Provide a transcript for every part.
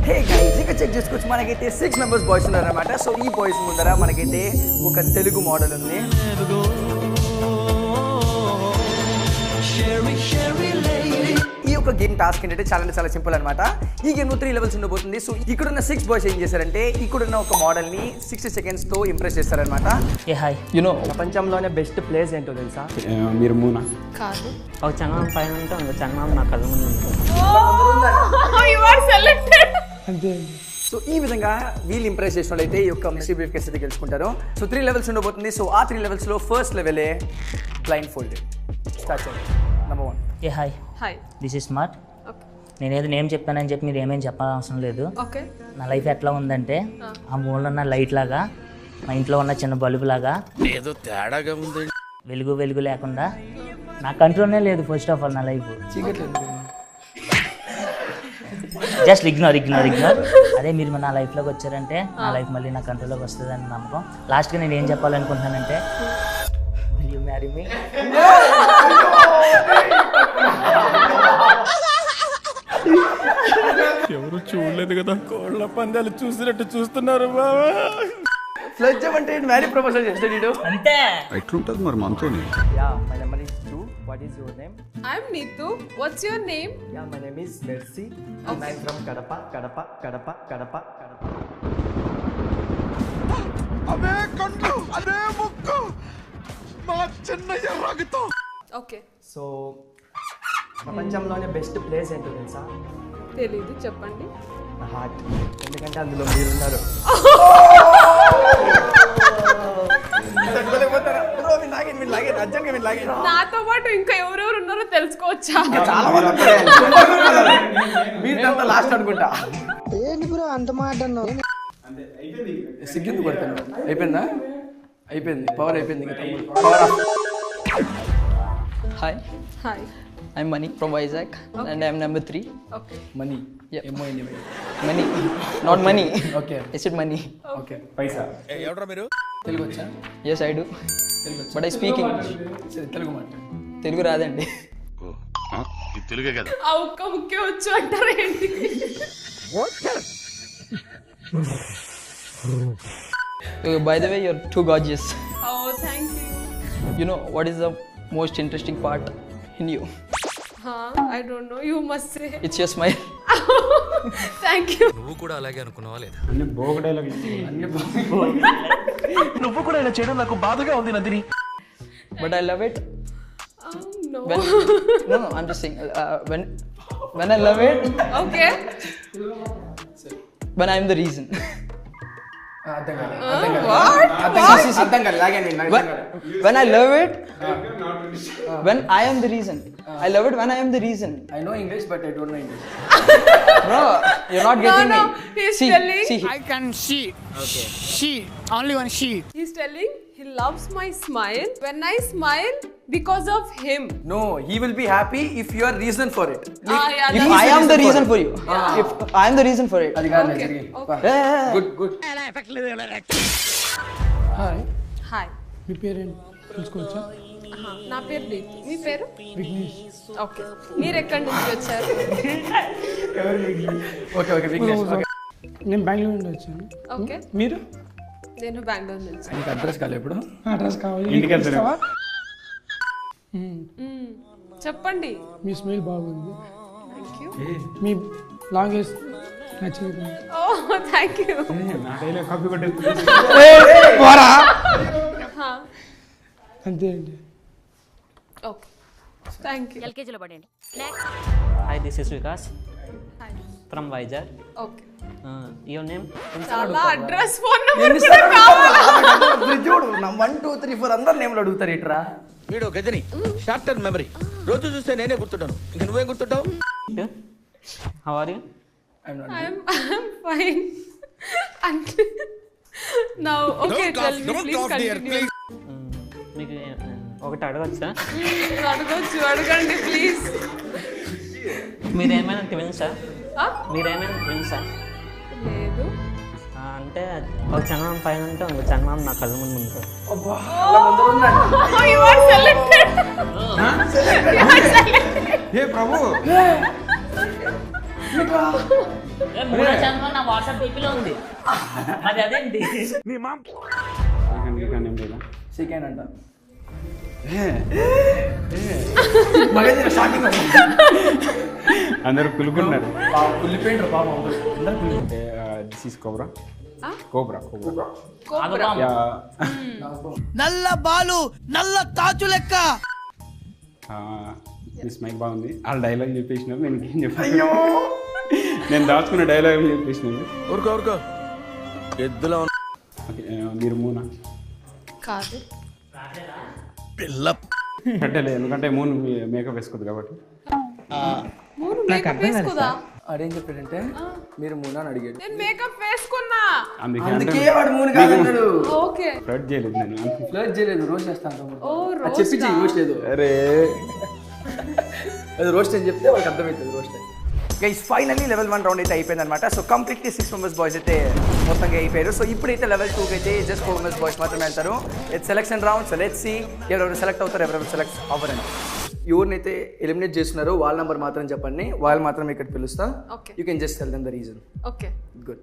Hey guys, ఇక్కడ check చేసుకోవచ్చు. మనకైతే 6 మెంబర్స్ బాయ్స్ ఉన్నారన్నమాట. సో ఈ బాయ్స్ ముందర మనకైతే ఒక తెలుగు మోడల్ ఉంది. ఈ యొక్క గేమ్ టాస్క్ ఏంటంటే చాలా సింపుల్ అనమాట. ఈ గేమ్ లో 3 లెవెల్స్ ఉండబోతుంది. సో ఇక్కడున్న 6 బాయ్స్ ఏం చేశారంటే ఇక్కడున్న ఒక మోడల్ ని 60 సెకండ్స్ తో ఇంప్రెస్ చేస్తారనమాట. ప్రపంచంలోనే బెస్ట్ ప్లేస్ ఏంటో తెలుసా? మీరు మూనా కాదు. ఒక చంగం పైన ఉంటే ఒక చంగం నా కళ్ళ ముందు ఉంటుంది. సో ఈ విధంగా వీళ్ళు ఇంప్రెస్ చేసినట్లయితే ఈ యొక్క మిస్టరీ బ్రీఫ్ కేస్ అయితే గెలుచుకుంటారు. సో 3 లెవెల్స్ ఉండబోతుంది. సో ఆ 3 లెవెల్స్ లో ఫస్ట్ లెవెలే బ్లైండ్ ఫోల్డెడ్. స్టార్ట్ చేయండి. Number 1. A hi hi. This is smart. నేనేదో నేమ్ చెప్పానని చెప్పి మీరు ఏమేమి చెప్పాల్సిన లేదు. ఓకే. నా లైఫ్ ఎట్లా ఉందంటే ఆ మూలలో ఉన్న లైట్ లాగా, మా ఇంట్లో ఉన్న చిన్న బల్బు లాగా ఏదో తేడాగా ఉంది. వెలుగు లేకుండా నా కంట్రోల్నే లేదు. ఫస్ట్ ఆఫ్ ఆల్ నా లైఫ్ జస్ట్ ఇగ్నోర్. అదే మీరు నా లైఫ్లోకి వచ్చారంటే నా లైఫ్ మళ్ళీ నా కంట్రోల్లోకి వస్తుంది అని నమ్మకం. లాస్ట్గా నేను ఏం చెప్పాలనుకుంటున్నానంటే will you marry me? ఎవరు చూడలేదు కదా, కోళ్ళ పందాలు చూసినట్టు చూస్తున్నారు బాబా. ఫ్లడ్ అంటే మ్యారేజ్ ప్రపోజల్ చేస్తాడు వీడు. అంతే. ఎట్లుంటది మరి మనతోని? Ya my number is 2. What is your name? I'm Neetu. What's your name? Ya my name is Mercy. And I am from Kadapa. అవే కళ్ళు, అదే ముక్కు, మా చిన్నయ్య రగతో. ఓకే. సో ప్రపంచంలోనే బెస్ట్ ప్లేస్ ఏంటో తెలుసా? తెలీదు, చెప్పండి. నా హార్ట్. ఎందుకంటే అందులో మీరున్నారు. నాతో పాటు ఇంకా ఎవరెవరు ఉన్నారో తెలుసుకోవచ్చా? చాలా మీరు లాస్ట్ అనుకుంటా. సిగ్గింది కొడతాను. అయిపోయిందా? అయిపోయింది. పవర్ అయిపోయింది. Power of. Hi, hi. I'm Mani from Vizag and I'm number 3. Okay. Money. Yeah. MONY. Mani, not money. Okay. I said money. Okay. ఎవడ్రా మీరు? తెలుగు వచ్చా? Yes, I do. తెలుగు వచ్చా? But I speak English. సరే తెలుగు మాట. తెలుగు రాదండి. ఇది తెలుగే కదా. ఆ ఒక్క ముక్కే వచ్చు అంటారు ఏంటి? By the way, you're too gorgeous. Oh thank you. You know what is the most interesting part in you? I don't know. You must say. It's your smile. Thank you. నువ్వు కూడా అలాగే అనుకున్నావా లేదా? అన్ని బోగ డైలాగ్. నువ్వు కూడా ఇలా చేయడం నాకు బాధగా ఉంది Nandini. But I love it. No. No, I'm just saying. When I love it, Okay. when I'm the reason. అర్థం కాదు. What? అర్థం కాదు. లాగండి. When I love it, when I am the reason. I love it when I am the reason. I know English but I don't know English. Bro, you're not getting No, me. he's See, telling. see. I can she. Okay. She. Only one she. He's telling he loves my smile. When I smile because of him. No, he will be happy if you are reason for it. Yeah, If that's I am the reason for you. If I am the reason for it. అది కాదు Okay, జరిగి. okay. Yeah. Good. Hi hi. మీ పేరేంటి తెలుసుకోవచ్చా? నా పేరు నీతు. మీ పేరు? విఘ్నేష్. ఓకే. మీరు ఎక్కడి నుంచి వచ్చారు? ఓకే విఘ్నేష్. ఓకే. నేను బెంగళూరు నుండి వచ్చాను. ఓకే. మీరు? నేను బెంగళూరు నుంచి. నీకు అడ్రస్ కాలే ఇప్పుడు? అడ్రస్ కావాలి. ఇంటికి వెళ్తాను. ఇస్తావా? చెప్పండి. మీ స్మైల్ బాగుంది. Thank you. మీ లాంగ్వేజ్ నచ్చింది. ఓ థ్యాంక్ యూ. నా డైలాగ్ కాపీ కొట్టే. అంతే అండి. ఓకే. Thank you. ఎల్కేజీలో పడండి. Hi this is Vikas hi. From Vizag. Okay. Your name? చాలా అడ్రస్ ఫోన్ నెంబర్ కూడా కావాలా? చూడు నా 1 2 3 4 అందరు నేమ్లు అడుగుతారు ఇట్రా. వీడు గజని షార్ట్ టర్మ్ మెమరీ. రోజు చూస్తే నేనే గుర్తుంటాను, ఇంక నువ్వేం గుర్తుంటావు? How are you? I'm fine. And now okay, tell me please continue. మీకు ఒకటి అడగచ్చా? అడగండి ప్లీజ్. మీరేమైనా ట్విన్సా? లేదు. అంటే ఒక చందనం పైన ఉంటే ఒక చందనం నా కళ్ళ ముందు ఉంటుంది. You are selected. ఏ ప్రభు మూడో ఛానల్ నా వాట్సాప్ డీపీలో ఉంది. మరి అదేంటి? ఏం లేదా చికెన్ అంట మగ షాకింగ్ అందరూ కులుకున్నారు. కుళ్ళిపోయిండ్రు పాపం this is cobra. Cobra cobra ఆగబాం. నల్ల బాలు నల్ల తాచు లెక్క. మీ స్మైల్ బాగుంది. వాళ్ళు డైలాగ్ చెప్పేసినారు, నేను ఇంకేం చెప్పాను. నేను దాచుకున్న డైలాగ్ చెప్పేసినాను. ఊరుకో ఊరుకో ఎద్దులో ఓకే, మీరు మూనా కాదు. పిల్ల కట్టలే, ఎందుకంటే మూన్ మేకప్ వేసుకోదు కాబట్టి. మూడు మేకప్ వేసుకోదా? అదేం చెప్పాడంటే మీరు మూనా అని అడిగాడు. నేను మేకప్ వేసుకున్నా. అందుకే వాడు మూను కాదన్నాడు. ఓకే. ఫ్లడ్ చేయలేదు నేను. ఫ్లర్ట్ చేయలేదు, రోస్ట్ చేస్తాను. ఓ చెప్పి రోస్ట్ లేదు. అరే అది రోస్ట్ అని చెప్తే వాళ్ళకి అర్థమవుతుంది రోస్ట్ అని. గైస్ ఫైనల్లీ లెవెల్ 1 రౌండ్ అయితే అయిపోయింది అనమాట. సో కంప్లీట్లీ 6 మెంబర్స్ బాయ్స్ అయితే మొత్తంగా అయిపోయారు. సో ఇప్పుడైతే లెవెల్ 2 అయితే జస్ట్ 4 మెంబర్స్ బాయ్స్ మాత్రమే వెళ్తారు. It's selection round. So let's see ఎవరెవరు సెలెక్ట్ అవుతారు, ఎవరెవరు సెలెక్ట్ అవ్వరండి. ఎవరినైతే ఎలిమినేట్ చేస్తున్నారో వాళ్ళ నెంబర్ మాత్రం చెప్పండి, వాళ్ళు మాత్రం ఇక్కడ పిలుస్తా. Okay. You can just tell them the reason. Okay. Good.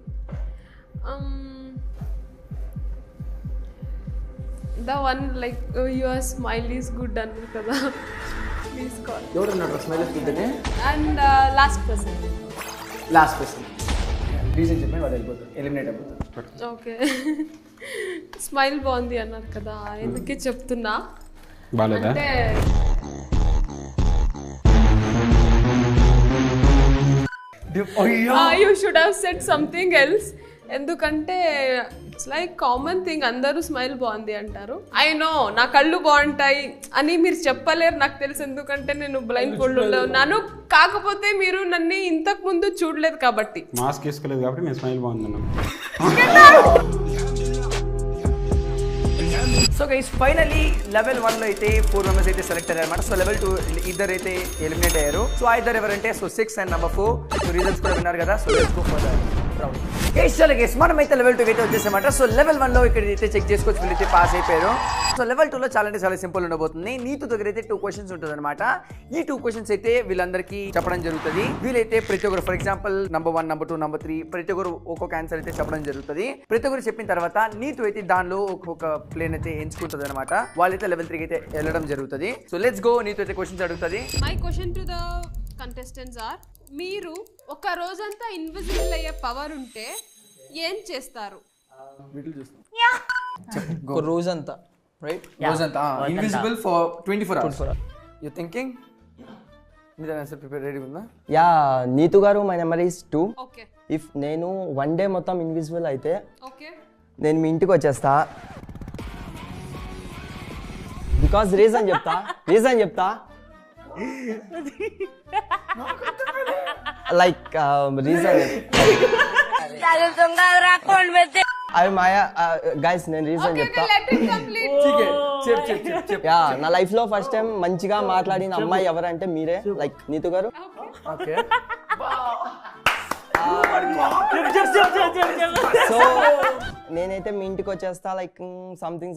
The one like your smile is good అన్నారు కదా. Please call. ఎవరున్నారు స్మైల్ చూద్దానే? And last person. Last person reason చెప్పండి, వాడు వెళ్ళిపోతారు, ఎలిమినేట్ అయిపోతారు. ఓకే. స్మైల్ బాగుంది అన్నారు కదా, ఎందుకే చెప్తున్నా బాగాలేదా? అంటే you should have said something else. ఎందుకంటే ఇట్స్ లైక్ కామన్ థింగ్, అందరూ స్మైల్ బాగుంది అంటారు. ఐ నో నా కళ్ళు బాగుంటాయి అని మీరు చెప్పలేరు, నాకు తెలుసు. ఎందుకంటే నేను బ్లైండ్ ఫోల్డ్లో ఉన్నాను. కాకపోతే మీరు నన్ను ఇంతకు ముందు చూడలేదు కాబట్టి. మాస్క్ వేసుకోలేదు కాబట్టి నేను స్మైల్ బాగుందన్నాను. సో గైస్ ఫైనలీ లెవెల్ 1 లో అయితే 4 మెంబర్స్ అయితే సెలెక్ట్ అయ్యారు అనమాట. సో లెవెల్ 2 ఇద్దరు అయితే ఎలిమినేట్ అయ్యారు. సో ఆ ఇద్దరు ఎవరంటే so 6 and number 4. So reasons కూడా విన్నారు కదా. So let's go for the round. Guys చలో గైస్ మనం అయితే లెవెల్ 2 అయితే వచ్చేసామాట. సో లెవెల్ 1 లో ఇక్కడ అయితే చెక్ చేసుకోవచ్చు, వీళ్ళైతే పాస్ అయిపోయారు. సో లెవెల్ 2 లో చాలా అంటే చాలా సింపుల్ ఉండబోతుంది. నీతు దగ్గర అయితే 2 క్వశ్చన్స్ ఉంటుంది అనమాట. ఈ 2 క్వశ్చన్స్ అయితే వీళ్ళందరికీ చెప్పడం జరుగుతుంది. వీళ్ళైతే ప్రతి ఒక్కరు for example number 1, number 2, number 3 ప్రతి ఒక్కరు ఒక్కొక్క ఆన్సర్ అయితే చెప్పడం జరుగుతుంది. ప్రతి ఒక్కరు చెప్పిన తర్వాత నీతు అయితే దానిలో ఒక్కొక్క ప్లేన్ అయితే ఎంచుకుంటుంది అనమాట. వాళ్ళైతే లెవెల్ 3 అయితే వెళ్ళడం జరుగుతుంది. So let's go. నీతు అయితే క్వశ్చన్స్ అడుగుతుంది. My question to the contestants are, మీరు ఒక రోజంతా ఇన్విజిబుల్ అయ్యే పవర్ ఉంటే ఏం చేస్తారు? ఒక రోజంతా రైట్, రోజంతా invisible for 24 hours. You thinking me answer prepare ready ఉందా? యా నీతు గారు, my number is 2. Okay. If నేను 1 డే మొత్తం ఇన్విజిబుల్ అయితే ఓకే. నేను మీ ఇంటికి వచ్చేస్తా. బికాజ్ రీజన్ చెప్తా లైక్ రీజన్ అవి మాయా గైస్, నేను రీజన్ చెప్తా. యా నా లైఫ్ లో ఫస్ట్ టైం మంచిగా మాట్లాడిన అమ్మాయి ఎవరంటే మీరే, లైక్ నీతు గారు. ఓకే. సో నేనైతే మీ ఇంటికి వచ్చేస్తా like something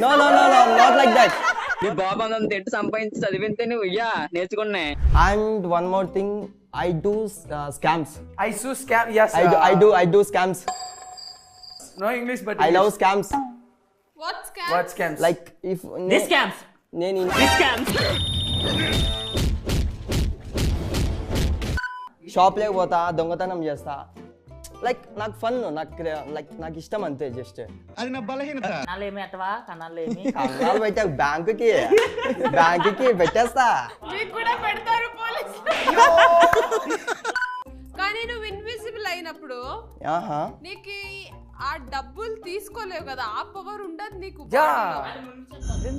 no not like that. నీ బాబు అంత ఎట్టు సంపాదించి చదివితే నువ్వు నేర్చుకున్నా. And one more thing, I do scams. I do scam. Yes. I do scams. No English, but I love scams. What scam? What scams? Like if This scams. This scams. Shop లేక పోతా, దొంగతనం చేస్తా. Like నాకు fun, నాకు ఇష్టం అంతే. Just అది నా బలహీనత. కన్నాలు ఏమి అట్టవా? కన్నాలు ఏమి? కన్నాలు పెట్టా బ్యాంకుకి పెట్టేస్తా. మీకు కూడా పెడతారు పోలీసులు. కానీ నువ్వు ఇన్విజిబుల్ అయినప్పుడు నీకు ఆ డబ్బులు తీసుకోలేవు కదా, ఆ పవర్ ఉండదు నీకు.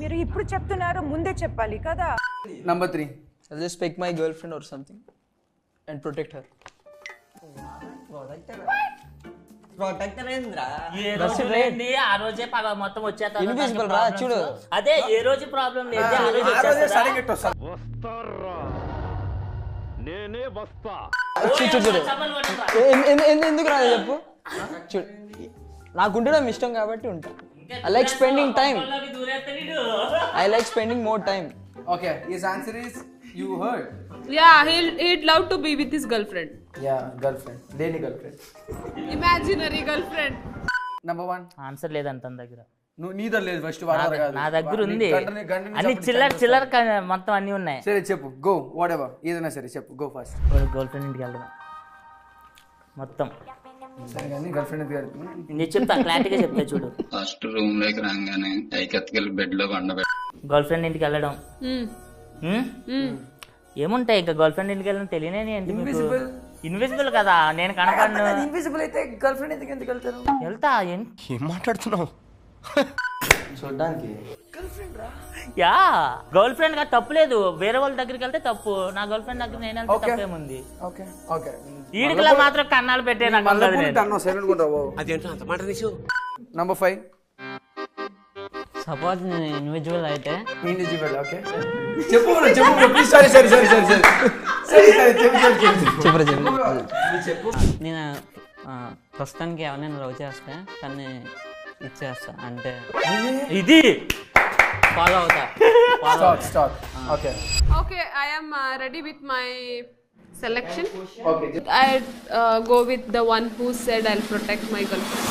మీరు ఇప్పుడు చెప్తున్నారు, ముందే చెప్పాలి కదా. Number 3. I'll just pick my girlfriend or something and protect her. Protector ఏంద్రా? ఏ రోజు లేనిది ఆ రోజే పగ మొత్తం వచ్చేస్తా. ఇన్విజిబుల్ రా చూడు. అదే ఏ రోజు ప్రాబ్లం లేదు, ఆ రోజు వచ్చేస్తా. నేనే వస్తా. చూడు ఎందుకు రాదు చెప్పు. చూడు నాకు ఉండడం ఇష్టం కాబట్టి ఉంటా. I like spending time. I like spending more time. Okay, his answer is You heard? Yeah, he'd love to be with his girlfriend. Yeah, girlfriend. Daily girlfriend. Imaginary girlfriend. Number 1. Answer లేదంట తన దగ్గర. నువ్వు neither లేదు first వాడతారు కాదు. నా దగ్గర ఉంది. గంటని అన్ని చిల్లర మొత్తం అన్నీ ఉన్నాయి. సరే చెప్పు. గో వాట్ ఎవర్ ఏదైనా సరే చెప్పు. Go first. గర్ల్ ఫ్రెండ్ ఇంటికి వెళ్దాం మొత్తం. సరే కానీ గర్ల్ ఫ్రెండ్ గారు నేను చెప్తా, క్లారిటీగా చెప్తా చూడు. ఫస్ట్ రూమ్ లోకి రాగానే ఐకెత్తుకెళ్ళి బెడ్ లో వండబెట్టి గర్ల్ ఫ్రెండ్ ఇంటికి వెళ్ళడం. ఏముంటాయి ఇంకా గర్ల్ ఫ్రెండ్ ఇంటికి వెళ్ళడం తెలియనే ఏంటి? ఇన్విజిబుల్ కదా, నేను కనపడను. ఇన్విజిబుల్ అయితే గర్ల్ ఫ్రెండ్ ఎందుకు వెళ్తారు? వెళ్తా. ఏం మాట్లాడుతున్నావు? చూడడానికి యా గర్ల్ ఫ్రెండ్ గా తప్పు లేదు, వేరే వాళ్ళ దగ్గరికి వెళ్తే తప్పు. నా గర్ల్ ఫ్రెండ్ దగ్గర నేను వెళ్తే తప్పేముంది? Okay okay. ఈడికిలా మాత్రం కన్నాలు పెట్టే నాకు అదేంటో అంత మాట తీసు. నంబర్ 5. సపోజ్ నేను ఇండివిజువల్ అయితే ఇండివిజువల్. ఓకే చెప్పు ప్లీజ్. సారీ చెప్పు. నేను ప్రస్తుతానికి ఎవరైనా లవ్ చేస్తే తన్ని ఇచ్చేస్తా, అంటే ఇది ఫాలో అవుతా. Stop. Okay. Okay, I am ready with my selection. Okay. I'd go with the one who said I'll protect my girlfriend.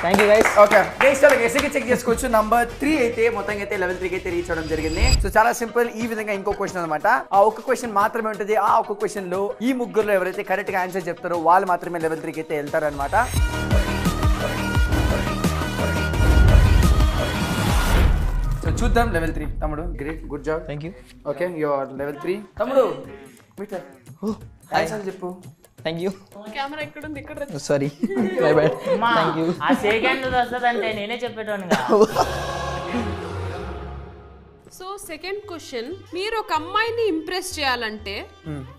Thank you guys. Okay next అలాగే ఎస్ఐకి చెక్ చేసుకోవచ్చు. నంబర్ 3 అయితే మొత్తంగా అయితే లెవెల్ 3 అయితే రీచ్ అవడం జరిగింది. సో చాలా సింపుల్. ఈ విధంగా ఇంకో క్వశ్చన్ అనమాట. ఆ ఒక్క క్వశ్చన్ మాత్రమే ఉంటుంది. ఆ ఒక్క క్వశ్చన్ లో ఈ ముగ్గురులో ఎవరైతే కరెక్ట్ గా ఆన్సర్ చెప్తారో వాళ్ళు మాత్రమే లెవెల్ 3 అయితే వెళ్తారు అనమాట. సో చూద్దాం లెవెల్ 3. తమ్ముడు great, good job. Thank you. Okay your level 3. తమ్ముడు మీటర్ ఆన్సర్ చెప్పు. Thank you. కెమెరా ఎక్కడ ఉంది? ఇక్కడ రా. Sorry, by by. Thank you. ఆ సెకండ్ వస్తుందంటే నేనే చెప్పేటోను. సో సెకండ్ క్వశ్చన్, మీరు ఒక అమ్మాయిని ఇంప్రెస్ చేయాలంటే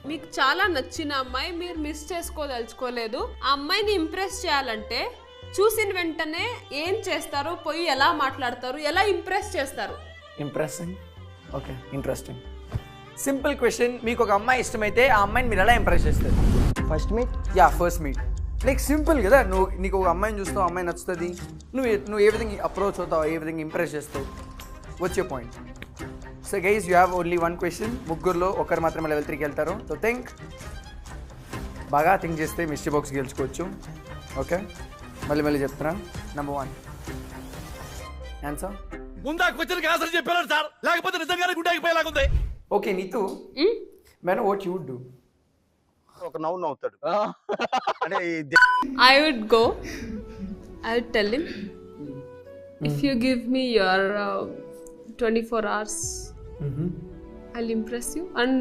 మీకు చాలా నచ్చిన అమ్మాయి, మీరు మిస్ చేసుకోదలుచుకోలేదు, ఆ అమ్మాయిని ఇంప్రెస్ చేయాలంటే చూసిన వెంటనే ఏం చేస్తారు? పోయి ఎలా మాట్లాడతారు? ఎలా ఇంప్రెస్ చేస్తారు? Impressing. Okay interesting. Simple question. మీకు ఒక అమ్మాయి ఇష్టమైతే ఆ అమ్మాయిని మీరు ఎలా ఇంప్రెస్ చేస్తారు? First meet. Yeah first meet. Like simple కదా. నీకు ఒక అమ్మాయిని చూస్తావు, అమ్మాయి నచ్చుతుంది, నువ్వు ఏ విధంగా అప్రోచ్ అవుతావు, ఏ విధంగా ఇంప్రెస్ చేస్తావు, వచ్చే point. So guys you have only 1 question. ముగ్గురులో ఒకరు మాత్రమే లెవెల్ 3కి వెళ్తారు. సో బాగా థింక్ చేస్తే మిస్టరీ బాక్స్ గెలుచుకోవచ్చు. ఓకే మళ్ళీ చెప్తున్నా. Number 1 answer. ముందా క్వశ్చన్ కి ఆన్సర్ చెప్పారు సార్, లేకపోతే నిజంగానే గుండెకి పోయేలాగుంది. Okay Neetu madam what you would do? ఒక నవ్వు నవ్వుతాడు. అంటే I would go. I would tell him, if you give me your 24 hours, I'll impress you. And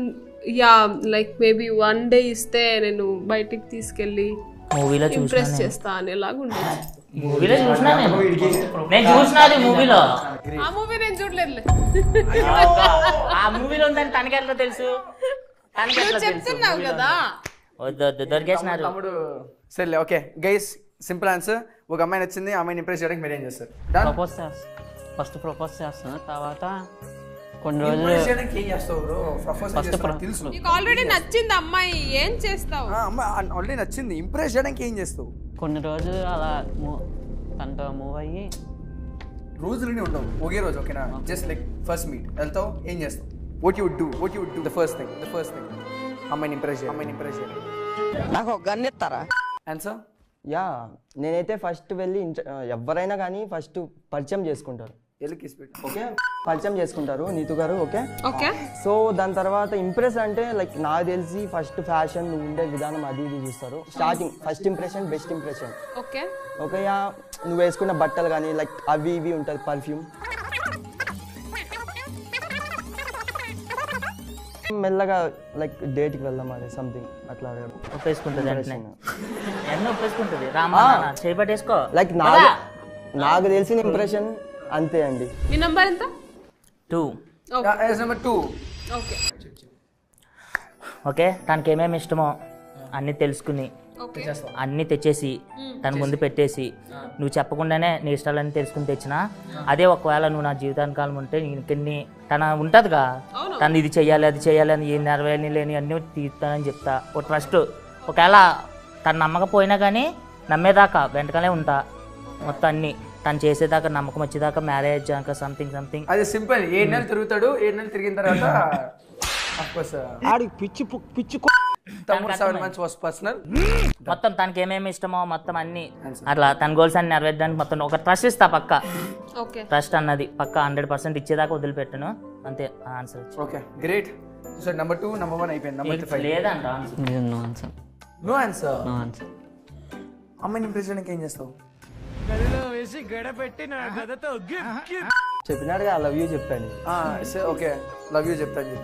yeah, like maybe one day ఇస్తే నేను బయటికి తీసుకెళ్ళి మూవీలో ఇంప్రెస్ చేస్తా అనేలాగా ఉండేది. మూవీలో చూసినా నేను చూసినది మూవీలో. ఆ మూవీ నేను చూడలేదు. ఆ మూవీలో ఉందని తనకెట్లా తెలుసు? చెప్తున్నావు కదా. వద్దు దొరికేసినారు. తమ్ముడు సరే ఓకే గైస్ సింపుల్ ఆన్సర్. ఒక అమ్మాయి నచ్చింది, ఆ అమ్మాయిని ఇంప్రెస్ చేయడానికి మీరు ఏం చేస్తారు? ప్రపోజ్ చేస్తాను. ఫస్ట్ ప్రపోజ్ చేస్తాను, తర్వాత కొన్ని రోజులు ఇంప్రెస్ చేయడానికి ఏం చేస్తావు బ్రో? ప్రపోజ్ చేస్తావు తెలుసు. నీకు ఆల్రెడీ నచ్చింది అమ్మాయి, ఏం చేస్తావు? అమ్మాయి ఆల్రెడీ నచ్చింది, ఇంప్రెస్ చేయడానికి ఏం చేస్తావు? కొన్ని రోజులు అలా తనతో మూవ్ అయ్యి. రోజులనే ఉండవు, ఒకే రోజు. ఓకేనా? జస్ట్ లైక్ ఫస్ట్ మీట్ వెళ్తావు, ఏం చేస్తావు? What you would do the first thing అమ్మాయిని ఇంప్రెస్ చేయాలి. నాకు ఒక గన్ ఇస్తారా? ఆన్సర్. యా నేనైతే ఫస్ట్ వెళ్ళి ఎవరైనా కానీ ఫస్ట్ పరిచయం చేసుకుంటారు. ఓకే పరిచయం చేసుకుంటారు నీతు గారు. Okay okay. సో దాని తర్వాత ఇంప్రెస్ అంటే లైక్ నాకు తెలిసి ఫస్ట్ ఫ్యాషన్, నువ్వు ఉండే విధానం అది ఇది చూస్తారు. Starting first impression best impression. Okay okay yeah నువ్వు వేసుకున్న బట్టలు కానీ లైక్ అవి ఇవి ఉంటుంది, పర్ఫ్యూమ్. మెల్లగా లైక్ డేట్కి వెళ్దాం అది సంథింగ్ అట్లా ఒప్పేసుకుంటుంది. ఒప్పేసుకుంటుంది. రామా చేయబట్టేసుకో. లైక్ నాకు తెలిసిన ఇంప్రెషన్ అంతే అండి. మీ నంబర్ ఎంత? 2. నెంబర్ 2. ఓకే ఓకే తనకి ఏమేమి ఇష్టమో అన్నీ తెలుసుకుని అన్నీ తెచ్చేసి తన ముందు పెట్టేసి నువ్వు చెప్పకుండానే నీ ఇష్టాలన్నీ తెలుసుకుని తెచ్చినా, అదే ఒకవేళ నువ్వు నా జీవితాంకాలం ఉంటే ఇంకెన్ని తన ఉంటుందిగా, తను ఇది చెయ్యాలి అది చేయాలి అని ఏ నెరవేరని లేని అన్నీ తీస్తానని చెప్తా. ఒక ట్రస్ట్. ఒకవేళ తను నమ్మకపోయినా కానీ నమ్మేదాకా వెంటనే ఉంటా. మొత్తం అన్నీ తను చేసేదాకా నమ్మకం వచ్చేదాకా మ్యారేజ్ దాకా సంథింగ్ అది సింపుల్. 7 నెలలు తిరుగుతాడు, 7 నెలలు తిరిగిన తర్వాత తమ్ముడు 7 months was personal. మొత్తం తనకి ఏమేమి ఇష్టమో మొత్తం అన్ని అట్లా తన గోల్స్ అన్ని నెరవేర్చడానికి మొత్తం ఒక ట్రస్ట్ ఇస్తా పక్క. ట్రస్ట్ అన్నది పక్క 100% ఇచ్చేదాకా వదిలిపెట్టను అంతే. Answer okay great. So number 2 number 1 అయిపోయింది. నెంబర్ 3 లేదంట నో ఆన్సర్. అమ్మాయిని ఇంప్రెస్ చేయడానికి ఏం చేస్తావు? చెప్పినాడుగా లవ్ యూ చెప్పాను. ఓకే లవ్ యూ చెప్తాను.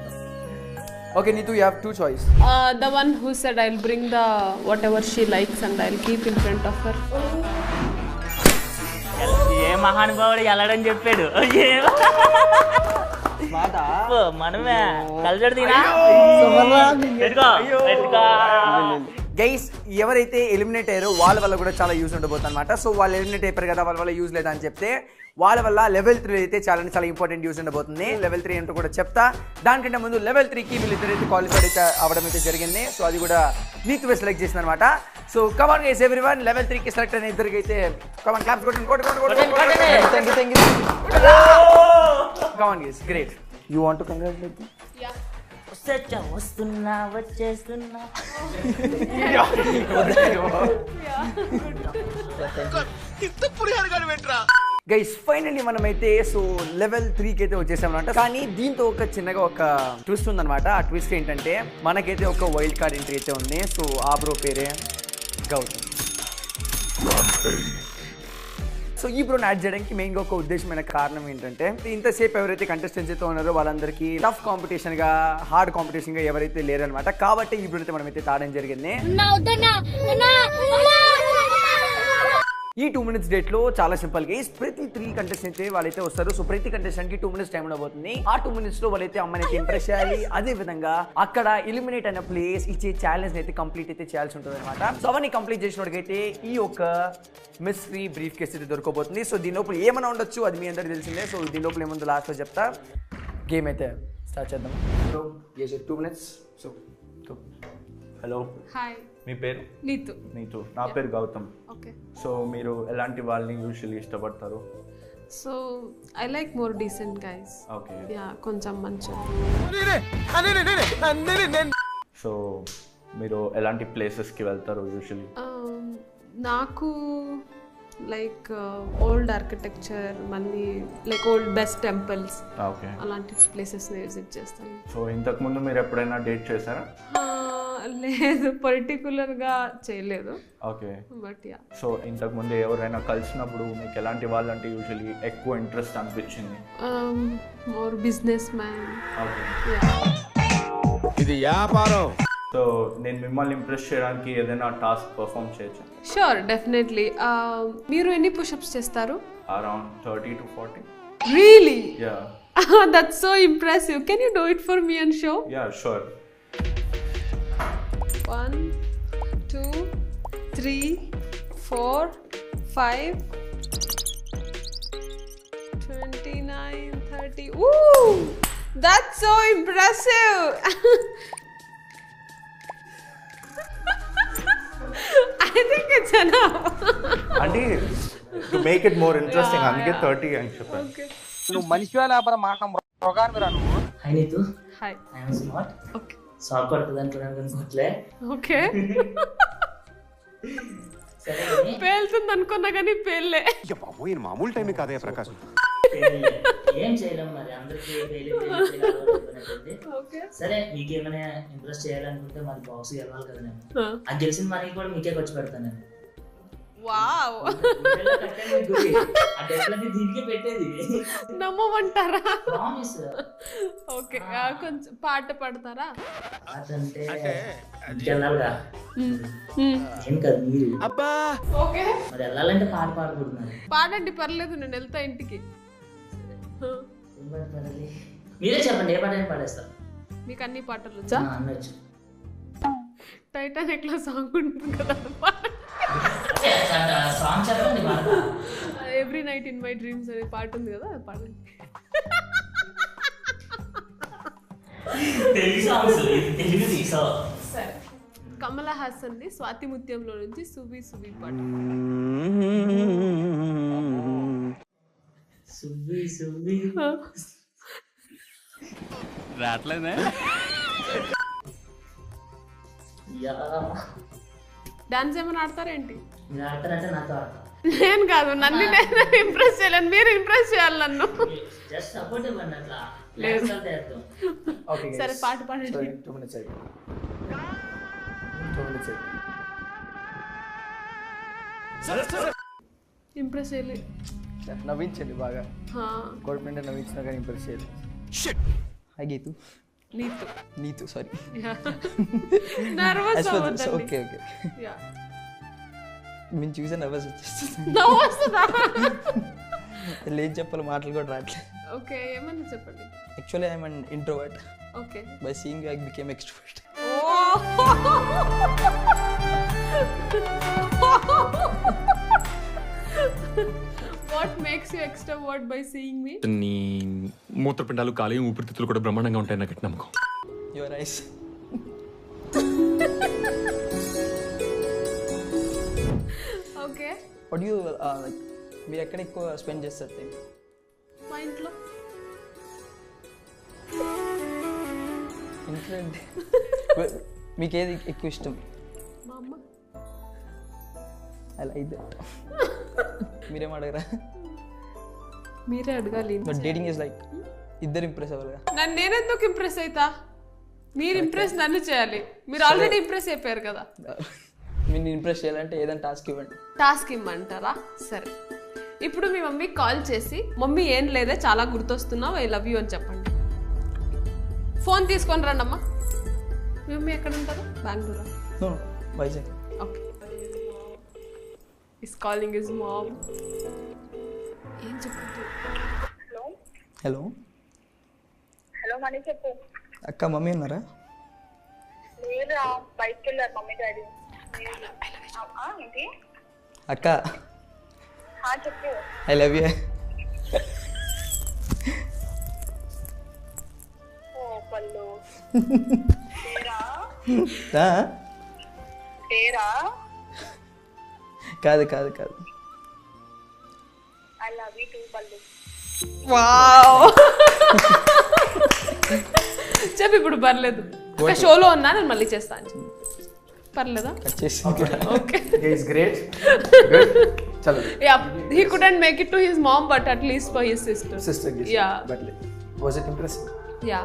Okay, Neetu, you have 2 choices. The one who said I'll bring the whatever she likes and I'll keep in front of her. ఏ మహానుభావుడు వెళ్ళడం చెప్పాడు. మనమే కలిసాడు తినా. గైస్ ఎవరైతే ఎలిమినేట్ అయ్యారో వాళ్ళ వల్ల కూడా చాలా యూజ్ ఉండబోతుంది అనమాట. సో వాళ్ళు ఎలిమినేట్ అయిపోయారు కదా, వాళ్ళ వల్ల యూజ్ లేదా అని చెప్తే వాళ్ళ వల్ల లెవెల్ 3 అయితే చాలా ఇంపార్టెంట్ యూజ్ ఉండబోతుంది. లెవెల్ 3 ఏంటో కూడా చెప్తా. దానికంటే ముందు లెవెల్ 3కి వీళ్ళిద్దరైతే క్వాలిఫైడ్ అయితే అవ్వడం అయితే జరిగింది. సో అది కూడా నీతువే సెలెక్ట్ చేసింది అనమాట. So come on guys everyone, level 3కి సెలెక్ట్ అయిన ఇద్దరికి అయితే కమాన్ క్లాప్స్ కొట్టండి. Come on guys great. You want to congratulate them? వస్తున్నా వచ్చేస్తున్నా. గైస్ ఫైనల్లీ మనమైతే సో లెవెల్ 3కి అయితే వచ్చేసామన్నమాట. కానీ దీంతో ఒక చిన్నగా ఒక ట్విస్ట్ ఉందన్నమాట. ఆ ట్విస్ట్ ఏంటంటే మనకైతే ఒక వైల్డ్ కార్డ్ ఎంట్రీ అయితే ఉంది. సో ఆ బ్రో పేరే గౌతమ్. సో ఈ బ్రోని యాడ్ చేయడానికి మెయిన్గా ఒక ఉద్దేశమైన కారణం ఏంటంటే ఇంతసేపు ఎవరైతే కంటెస్టెంట్స్ అయితే ఉన్నారో వాళ్ళందరికీ టఫ్ కాంపిటీషన్గా హార్డ్ కాంపిటీషన్గా ఎవరైతే లేరనమాట. కాబట్టి ఈ బ్రోని అయితే మనమైతే తాడడం జరిగింది. ఈ 2 minutes డేట్లో చాలా సింపుల్ గా ప్రతి 3 కంటెస్టెంట్స్ వాళ్ళైతే వస్తారు. సో ప్రతి కంటెస్టెంట్ కి 2 minutes టైం ఉండబోతుంది. ఆ 2 minutes లో వాళ్ళైతే అమ్మాయిని అయితే ఇంప్రెస్ చేయాలి. అదే విధంగా అక్కడ ఎలిమినేట్ అయిన ప్లేస్ ఇచ్చే ఛాలెంజ్ అయితే కంప్లీట్ అయితే చేయాల్సి ఉంటుంది అనమాట. సో అవన్నీ కంప్లీట్ చేసిన వాడికైతే ఈ ఒక మిస్టరీ బ్రీఫ్ కేస్ అయితే దొరకబోతుంది. సో దీని లోపల ఏమైనా ఉండొచ్చు, అది మీ అందరికి తెలిసిందే. సో దీని లోపల ఏముందో లాస్ట్ లో చెప్తా. గేమ్ అయితే స్టార్ట్ చేద్దాం. So 2 minutes. So hello, hi, మీ పేరు? నీతు. నా పేరు గౌతమ్. ఓకే. సో మీరు ఎలాంటి వాళ్ళని యూజువల్లీ ఇష్టపడతారు? So I like more decent guys. Okay. Yeah, కొంచెం మంచిగా. సో మీరు ఎలాంటి ప్లేసెస్కి వెళ్తారు యూజువల్లీ? నాకు లైక్ ఓల్డ్ ఆర్కిటెక్చర్, మళ్ళీ like old best temples, okay, అలాంటి ప్లేసెస్ని విజిట్ చేస్తాను. సో ఇంతకుముందు మీరు ఎప్పుడైనా డేట్ చేశారా? లేదు, పర్టికులర్గా చేయలేదు. ఓకే. But yeah. సో ఇంతకుముందు ఎవరైనా కలిసినప్పుడు మీకు ఎలాంటి వాళ్ళంటే యూజువల్లీ ఎక్కువ ఇంట్రెస్ట్ అనిపించింది? More business man. ఓకే. ఇది వ్యాపారం. సో నేను మిమ్మల్ని ఇంప్రెస్ చేయడానికి ఏదైనా టాస్క్ పర్ఫామ్ చేయొచ్చా? Sure, definitely. మీరు ఎన్ని పుషప్స్ చేస్తారు? Around 30 to 40. Really? Yeah. That's so impressive. Can you do it for me and show? Yeah, sure. 1 2 3 4 5 29 30. Ooh, that's so impressive. I think it's enough. అంటే to make it more interesting అందుకే 30 అని చెప్పాను. నువ్వు మనిషివా లేకపోతే మాట రోగాన్ని రా నువ్వు. Hi Neetu. Hi. I am smart. Okay. Solve కొడుతుంది అనుకున్నానులే. ఓకే. పేలుతుంది అనుకున్నా కానీ పేర్లే. మామూలు టైం కాదే ప్రకాశం. ఏం చేయలేం మరి, అందరికి సరే. మీకు ఏమైనా ఇంప్రెస్ చేయాలనుకుంటే మరి బాక్స్ గెలవాలి కదా. నేను అది గెలిచిన మనకి కూడా మీకే ఖర్చు పెడతాను నేను. వావ్, దీనికే పెట్టేది. నమ్మమంటారా? ప్రామిస్. ఓకే, కొంచెం పాట పాడతారా? అంటే వెళ్ళాలిగా. ఏం కాదు మీరు. అబ్బా. ఓకే, మరి వెళ్ళాలంటే పాట పాడకూడదు. పాడండి, పర్లేదు, నేను వెళ్తా ఇంటికి. మీరే చెప్పండి, ఏ పాట అయినా పాడేస్తారు. మీకు అన్ని పాటలు వచ్చా? అనొచ్చు. టైటానిక్ లో సాంగ్ ఉంటుంది కదా, సాంగ్ చెప్పండి. Every night in my dreams అనే పాట ఉంది కదా, అది పాడండి. సరే, కమల్ హాసన్ ది స్వాతి ముత్యంలో నుంచి సువి సువి పాట. రావట్లేదే డాన్స్ ఏమైనా ఆడతారేంటి? ఆడతారంటే నాతో ఆడతా. నేను కాదు, నన్ను నేను ఇంప్రెస్ చేయలేను, మీరు ఇంప్రెస్ చేయాలి నన్ను. జస్ట్ సపోర్ట్ ఇవ్వండి అట్లా. లేదు. ఓకే సరే పాట పాడండి. 2 minutes అయిపోయింది. 2 minutes అయిపోయింది. ఇంప్రెస్ చేయలే. నవ్వించండి బాగా. కోడి నిండా నవ్వించినా కానీ ఇంప్రెస్ చేయలేదు. Hi Geetu. Neetu sorry. Nervous అవ్వద్దండి. Okay okay. మేము చూసే నర్వస్ వచ్చేస్తుంది. లేదు చెప్పాలి, మాటలు కూడా రావట్లేదు. ఓకే, ఏమన్నా చెప్పండి. Actually I'm an introvert. Okay. By seeing you I became extrovert. What makes you extrovert by seeing me? నీ మూత్రపిండాలు కాలేయం ఊపిరితిత్తులు కూడా బ్రహ్మాండంగా ఉంటాయి నాకు నమ్మకం. Your eyes. Okay. What you like, మీరు ఎక్కడ ఎక్కువ స్పెండ్ చేస్తారు టైం? మా ఇంట్లో. ఇంట్లో అంటే మీకు ఏది ఎక్కువ ఇష్టం? మా అమ్మ. I like that. మీరేం అడగరా? మీరే అడగాలి. బట్ డేటింగ్ ఇస్ లైక్ ఇద్దరు ఇంప్రెస్ అవ్వాలిగా. నన్ను నేనెందుకు ఇంప్రెస్ అవుతా? మీరు ఇంప్రెస్ నన్ను చేయాలి. మీరు ఆల్రెడీ ఇంప్రెస్ అయిపోయారు కదా. మీరు ఇంప్రెస్ చేయాలంటే ఏదైనా టాస్క్ ఇవ్వండి. టాస్క్ ఇమ్మంటారా? సరే, ఇప్పుడు మీ మమ్మీకి కాల్ చేసి, మమ్మీ ఏం లేదే చాలా గుర్తొస్తున్నావు, ఐ లవ్ యూ అని చెప్పండి. ఫోన్ తీసుకొని రండి అమ్మా. మీ మమ్మీ ఎక్కడ ఉంటారు? బెంగళూరా? No, Vizag. Okay. Is calling his mom. ఏం చెప్పండి? హలో హలో మనీ చెప్పు. అక్క మమ్మీ ఉన్నారా? లేదురా, బయటకు వెళ్ళారు మమ్మీ డాడీ. ఏంటి అక్క? చెప్పు. I love you. ఓ పల్లు. కాదు కాదు కాదు. ఐ లవ్ యూ టూ పల్లు. వావ్. చెప్పు ఇప్పుడు. పర్లేదు, ఒక షోలో ఉన్నా, నేను మళ్ళీ చేస్తాను. పర్లేదా? ఓకే. It's great. గుడ్. చలో. Yeah, he couldn't make it to his mom but at least for his sister. Yeah. But was it impressive? Yeah.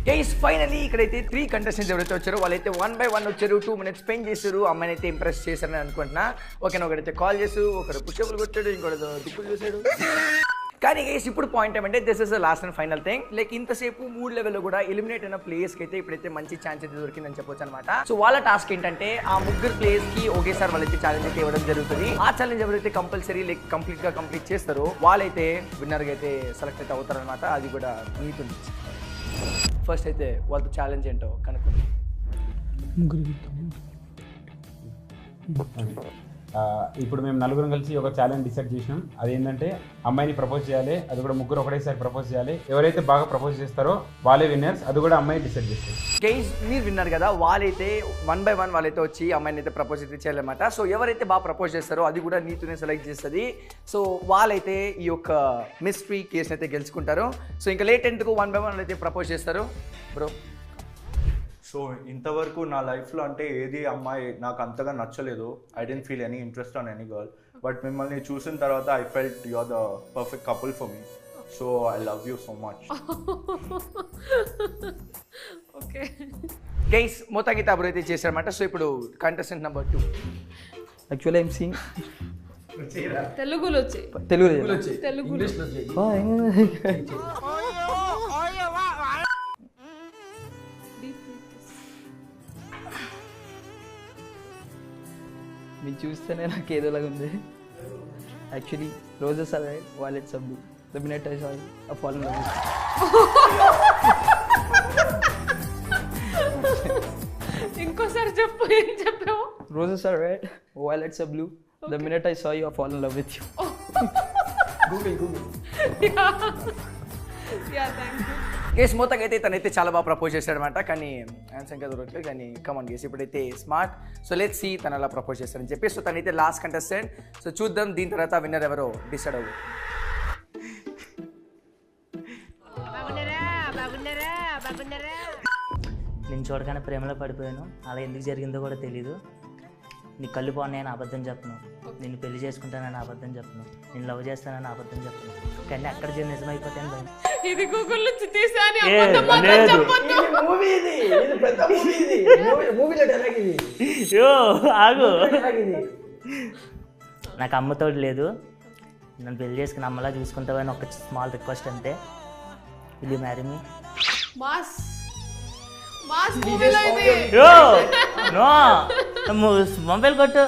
Guys finally ఇక్కడైతే 3 కంటెస్టెంట్స్ ఎవరైతే వచ్చారో వాళ్ళైతే 1 by 1 వచ్చారు. 2 minutes స్పెండ్ చేశారు. అమ్మాయిని అయితే ఇంప్రెస్ చేశారని అనుకుంటున్నా. ఓకేనా? ఒకడైతే కాల్ చేసు, ఒకడు పుషప్లు కొట్టాడు, ఇంకోటి దిక్కులు చూసాడు. కానీ గైస్ ఇప్పుడు పాయింట్ ఏమంటే this is the last and final thing. Like ఇంతసేపు 3 లెవెల్లో కూడా ఎలిమినేట్ అయిన ప్లేయర్స్కి అయితే ఇప్పుడైతే మంచి ఛాన్స్ అయితే దొరికిందని చెప్పొచ్చు అనమాట. సో వాళ్ళ టాస్క్ ఏంటంటే ఆ 3 ప్లేయర్స్కి ఒకేసారి వాళ్ళైతే ఛాలెంజ్ అయితే ఇవ్వడం జరుగుతుంది. ఆ ఛాలెంజ్ ఎవరైతే కంపల్సరీ లైక్ కంప్లీట్ చేస్తారో వాళ్ళైతే విన్నర్గా అయితే సెలెక్ట్ అయితే అవుతారనమాట. అది కూడా నీతుంది. ఫస్ట్ అయితే వాళ్ళతో ఛాలెంజ్ ఏంటో కనుక్కుందాం. ఇప్పుడు మేము నలుగురం కలిసి ఒక ఛాలెంజ్ డిసైడ్ చేసినాం. అదేంటంటే అమ్మాయిని ప్రపోజ్ చేయాలి, అది కూడా ముగ్గురు ఒకటేసారి ప్రపోజ్ చేయాలి. ఎవరైతే బాగా ప్రపోజ్ చేస్తారో వాళ్ళే విన్నర్స్. అది కూడా అమ్మాయి డిసైడ్ చేస్తారు. గైస్ మీరు విన్నారు కదా, వాళ్ళైతే 1 by 1 వాళ్ళైతే వచ్చి అమ్మాయిని అయితే ప్రపోజ్ అయితే చేయాలన్నమాట. సో ఎవరైతే బాగా ప్రపోజ్ చేస్తారో అది కూడా నీతునే సెలెక్ట్ చేస్తుంది. సో వాళ్ళైతే ఈ యొక్క మిస్టరీ కేసుని అయితే గెలుచుకుంటారు. సో ఇంకా లేట్ ఎందుకు 1 by 1 అయితే ప్రపోజ్ చేస్తారు బ్రో. సో ఇంతవరకు నా లైఫ్లో అంటే ఏది అమ్మాయి నాకు అంతగా నచ్చలేదు. I didn't feel any interest on any girl. But మిమ్మల్ని చూసిన తర్వాత I felt you are the perfect couple for me. So I love you so much. Okay guys మొత్తానికి అయితే అభివృద్ధి చేశారన్నమాట. సో ఇప్పుడు contestant number 2. Actually I'm seeing తెలుగులో వచ్చాయి. మీరు చూస్తేనే నాకు ఏదోలాగా ఉంది. Actually roses are red, violets are blue. The minute I saw you I fall in love. ఇంకోసారి చెప్పు. ఏం చెప్పావు? Roses are red, violets are blue. Okay. The minute I saw you, I fall in love with you. Oh. Google. Yeah, thank you. Guys మొత్తంగా అయితే తనైతే చాలా బాగా propose చేశాడనమాట. కానీ ఆన్సర్ ఇంకా దొరకలేదు. కానీ కమాన్ గేస్ ఇప్పుడైతే స్మార్ట్. సో లెట్స్ సీ తను అలా ప్రపోజ్ చేస్తారని చెప్పి. సో తనైతే లాస్ట్ కంటెస్టెంట్. సో చూద్దాం దీని తర్వాత విన్నర్ ఎవరో డిసైడ్ అవ్వు. చూడగానే ప్రేమలో పడిపోయాను. అలా ఎందుకు జరిగిందో కూడా తెలీదు. నీ కళ్ళు బాగున్నాయని అబద్ధం చెప్పను, నిన్ను పెళ్లి చేసుకుంటానని అబద్ధం చెప్పను, నేను లవ్ చేస్తానని అబద్ధం చెప్పను. కానీ అక్కడ నిజమైపోతాను భయం. ఇది గూగుల్ నుంచి తీసాని ఏ, అబద్ధం మాత్రం లేదు. చెప్పొద్దు. మూవీ ఇది పెద్ద మూవీ ఇది మూవీలో డైలాగ్ ఇది యో ఆగు. నాకు అమ్మతోడు లేదు, నన్ను పెళ్లి చేసుకుని అమ్మలా చూసుకుంటావని ఒక స్మాల్ రిక్వెస్ట్ అంతే. Will you marry me? Mass మూవీలో ఇది యో నో మొబైల్ కొట్టు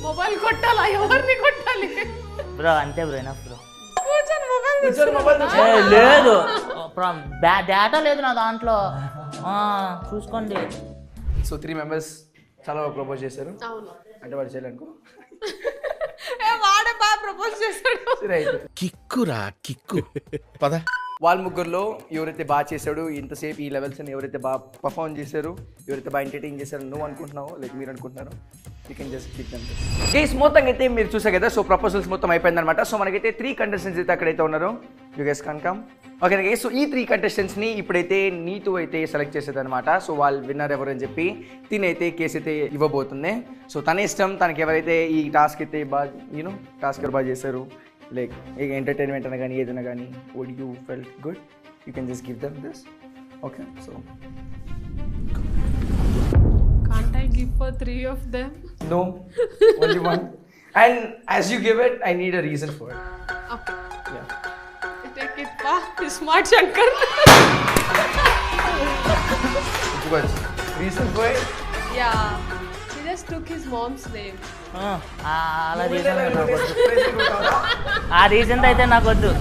మొబైల్ కొట్టాలా? ఎవరిని కొట్టాలి? బ్రో అంతే బ్రో ఎనఫ్ బ్రో. కూర్చొని మొబైల్ లేదు డేటా లేదు నా దాంట్లో, చూసుకోండి. సో 3 members చాలా ప్రపోజ్ చేశారు. అవును, అంటే వాడు చేయాలనుకో వాడే బాగా ప్రపోజ్ చేశాడు. కిక్కురా కిక్కు పద. వాళ్ళ ముగ్గురులో ఎవరైతే బాగా చేశాడు ఇంతసేపు ఈ లెవెల్స్ అని ఎవరైతే బాగా పర్ఫార్మ్ చేశారు, ఎవరైతే బాగా ఎంటర్టైన్ చేశారు నువ్వు అనుకుంటున్నావు లైక్ మీరు అనుకుంటున్నారు, you can just click them. Case మొత్తం అయితే మీరు చూసారు కదా. సో ప్రపోజల్స్ మొత్తం అయిపోయిందనమాట. సో మనకైతే 3 contestants అయితే అక్కడైతే ఉన్నారు. యూ గెస్ కన్కమ్. ఓకే గైస్, సో ఈ 3 contestants-ని ఇప్పుడైతే నీతు అయితే సెలెక్ట్ చేసేది అనమాట. సో వాళ్ళు విన్నర్ ఎవరు అని చెప్పి తినైతే కేసు అయితే ఇవ్వబోతుంది. సో తన ఇష్టం, తనకి ఎవరైతే ఈ టాస్క్ అయితే బాగా టాస్క్ ఎవరు బాగా చేశారు, లైక్ ఎంటర్టైన్మెంట్ అన్న కానీ ఏదైనా కానీ, would you felt good, you can just give them this. Okay, so Can't I give for 3 of them? no, only one. And as you give it, I need a reason for it. Okay. Yeah. Take it, pa. Smart Shankar. Because reason for it? Yeah. He just took his mom's name. అలా reason ఆ reason అయితే నాకొద్దు.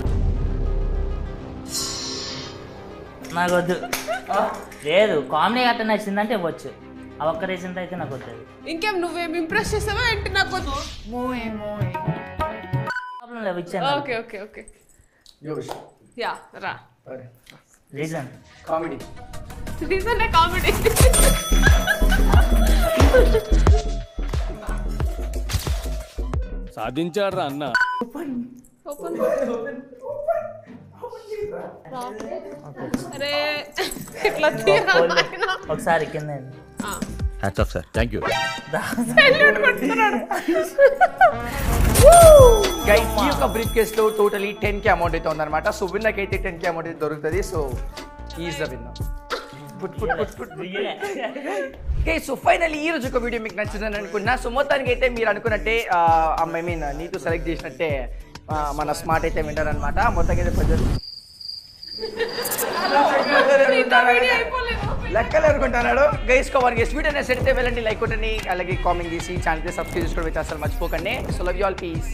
లేదు, comedy అట్లా నచ్చిందంటే ఇవ్వచ్చు. ఆ ఒక్క రీజన్ అయితే నాకు వద్దు. ఇంకేం నువ్వేం ఇంప్రెస్ చేసావా ఏంటి? నాకు ప్రాబ్లం లేదు, ఇచ్చాను. Okay okay okay Yours. Ya రా. Reason Comedy. Reason comedy. సాధించాడు రా అన్న. ఓపెన్ అరే ఇట్లా తీరా నాయనా. ఒకసారి కింద hats off sir, thank you. Salute కొడుతున్నాడు. Guys, ఈ యొక్క బ్రీఫ్ కేసులో టోటలీ 10K అమౌంట్ అయితే ఉందన్నమాట. సో విన్నర్కి అయితే 10K అమౌంట్ అయితే దొరుకుతుంది. So is the winner. Okay, so finally ఈ రోజు ఒక వీడియో మీకు నచ్చిందని అనుకుంటున్నా. సో మొత్తానికి అయితే మీరు అనుకున్నట్టే ఐ మీన్ నీతో సెలెక్ట్ చేసినట్టే మన స్మార్ట్ అయితే వింటారనమాట. మొత్తానికి అయితే ప్రజలు లెక్కలు అనుకుంటున్నాడు. Guys cover guys video set అయితే వెళ్ళండి, లైక్ కొట్టండి, అలాగే కామెంట్ చేసి ఛానల్ సబ్స్క్రైబ్ చేసుకోవడం అయితే అసలు మర్చిపోకండి. So love you all, piece.